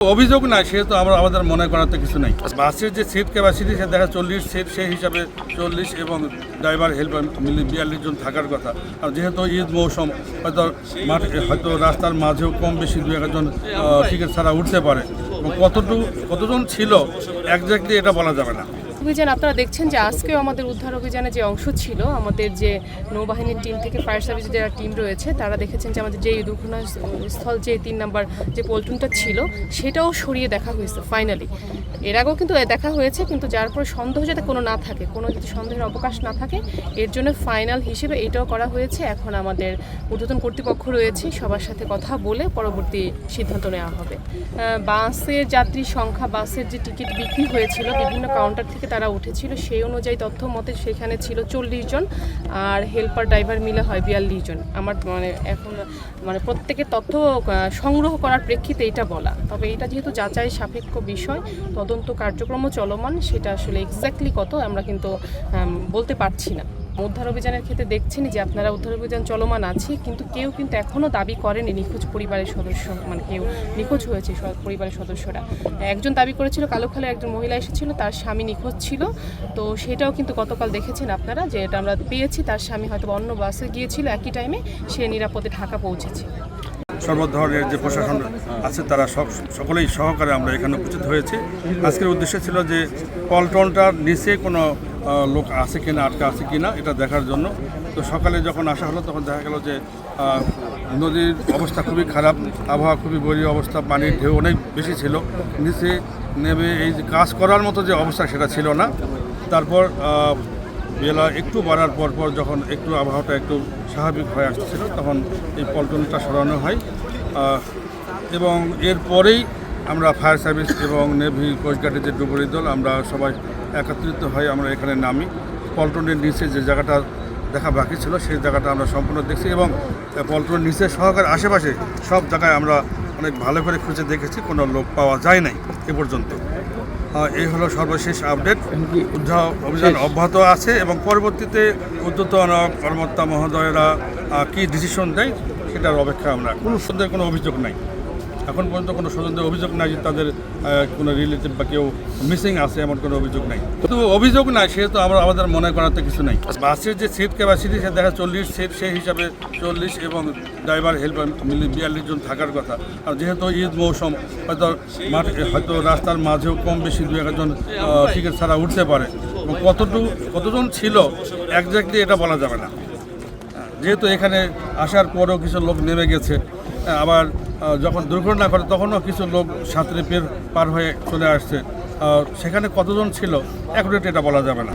অভিযোগ নাই, সেহেতু আমাদের মনে করাতে কিছু নাই। বাসের যে সিট ক্যাপাসিটি সে দেখা 40 সিট, সেই হিসাবে 40 এবং ড্রাইভার হেল্পার মিলে 42 জন থাকার কথা। আর যেহেতু ঈদ মৌসুম, হয়তো রাস্তার মাঝেও কম বেশি 2-1 জন টিকিট ছাড়া উঠতে পারে। এবং কতজন ছিল একজ্যাক্টলি এটা বলা যাবে না। অভিযান আপনারা দেখছেন যে আজকেও আমাদের উদ্ধার অভিযানে যে অংশ ছিল, আমাদের যে নৌবাহিনীর টিম থেকে ফায়ার সার্ভিসের যারা টিম রয়েছে তারা দেখেছেন যে আমাদের যে দুর্ঘটনাস্থল যে 3 নাম্বার যে পল্টনটা ছিল সেটাও সরিয়ে দেখা হয়েছে ফাইনালি। এর আগেও কিন্তু দেখা হয়েছে, কিন্তু যার পরে সন্দেহ যাতে কোনো না থাকে, কোনো যদি সন্দেহের অবকাশ না থাকে, এর জন্য ফাইনাল হিসেবে এটাও করা হয়েছে। এখন আমাদের ঊর্ধ্বতন কর্তৃপক্ষ রয়েছে, সবার সাথে কথা বলে পরবর্তী সিদ্ধান্ত নেওয়া হবে। বাসের যাত্রীর সংখ্যা, বাসের যে টিকিট বিক্রি হয়েছিল বিভিন্ন কাউন্টার থেকে তারা উঠেছিল, সেই অনুযায়ী তথ্য মতে সেখানে ছিল 40 জন, আর হেল্পার ড্রাইভার মিলে হয় 42 জন। আমার এখন প্রত্যেকের তথ্য সংগ্রহ করার প্রেক্ষিতে এটা বলা। তবে এটা যেহেতু যাচাই সাপেক্ষ বিষয়, তদন্ত কার্যক্রমও চলমান, সেটা আসলে এক্স্যাক্টলি কত আমরা কিন্তু বলতে পারছি না। উদ্ধার অভিযানের ক্ষেত্রে দেখছেন যে আপনারা উদ্ধার অভিযান চলমান আছে, কিন্তু কেউ কিন্তু এখনও দাবি করেনি নিখোঁজ পরিবারের সদস্য, কেউ নিখোঁজ হয়েছে পরিবারের সদস্যরা। একজন দাবি করেছিল কালোখালের একজন মহিলা এসেছিল, তার স্বামী নিখোঁজ ছিল। তো সেটাও কিন্তু গতকাল দেখেছেন আপনারা যে এটা আমরা পেয়েছি, তার স্বামী হয়তো অন্য বাসে গিয়েছিল, একই টাইমে সে নিরাপদে ঢাকা পৌঁছেছে। সর্ব ধরনের যে প্রশাসন আছে তারা সকলেই সহকারে আমরা এখানে উপস্থিত হয়েছি। আজকের উদ্দেশ্য ছিল যে পল্টনটার নিচে কোনো লোক আছে কিনা, আটকা আছে কিনা এটা দেখার জন্য। তো সকালে যখন আসা হলো তখন দেখা গেল যে নদীর অবস্থা খুবই খারাপ, আবহাওয়া খুবই বড়ি অবস্থা, পানির ঢেউ অনেক বেশি ছিল। নিচে নেমে এই যে কাজ করার মতো যে অবস্থা সেটা ছিল না। তারপর বেলা একটু বাড়ার পর যখন একটু আবহাওয়াটা একটু স্বাভাবিক হয়ে আসছিল, তখন এই পল্টনটা সরানো হয়। এবং এরপরেই আমরা ফায়ার সার্ভিস এবং নেভি, কোস্টগার্ডের যে ডুবুরি দল, আমরা সবাই একত্রিত হয়ে আমরা এখানে নামি। পল্টনের নিচে যে জায়গাটা দেখা বাকি ছিল সেই জায়গাটা আমরা সম্পূর্ণ দেখছি, এবং পল্টনের নিচে সহকারে আশেপাশে সব জায়গায় আমরা অনেক ভালো করে খুঁজে দেখেছি, কোনো লোক পাওয়া যায় নাই এ পর্যন্ত। এই হলো সর্বশেষ আপডেট। উদ্ধার অভিযান অব্যাহত আছে এবং পরবর্তীতে ঊর্ধ্বতন কর্মকর্তা মহোদয়রা কী ডিসিশন দেয় সেটার অপেক্ষা আমরা। কোনো অভিযোগ নাই এখন পর্যন্ত, কোনো স্বজনদের অভিযোগ নাই যে তাদের কোনো রিলেটিভ বা কেউ মিসিং আছে, এমন কোনো অভিযোগ নাই। কিন্তু অভিযোগ নাই, সেহেতু আমাদের মনে করাতে কিছু নাই। বাসের যে সিট ক্যাপাসিটি সে দেখা 40 সিট, সেই হিসাবে 40 এবং ড্রাইভার হেল্পার মিলে 42 জন থাকার কথা। আর যেহেতু ঈদ মৌসুম, হয়তো রাস্তার মাঝেও কম বেশি 2-1 জন টিকিট ছাড়া উঠতে পারে। এবং কতজন ছিল একজ্যাক্টলি এটা বলা যাবে না। যেহেতু এখানে আসার পরেও কিছু লোক নেমে গেছে, আবার যখন দুর্ঘটনা ঘটে তখনও কিছু লোক সাঁতরে পার হয়ে চলে আসছে, সেখানে কতজন ছিল অ্যাকুরেট এটা বলা যাবে না।